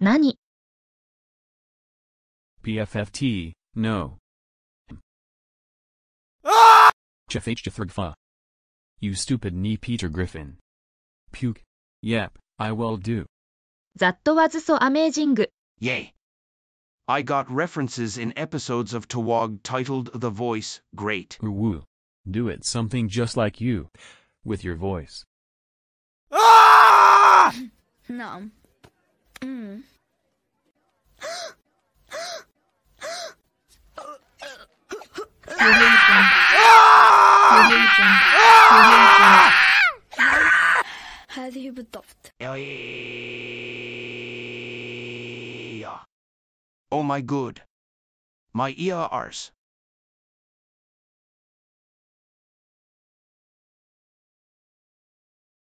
何 PFFT, no. Chafhthgrgfa. You stupid knee Peter Griffin. Puke. Yep, I will do. That was so amazing. Yay. I got references in episodes of Tawag titled The Voice, great. Woo. Do it something just like you. With your voice. No. هذه بالضبط. Oh my good. My ears.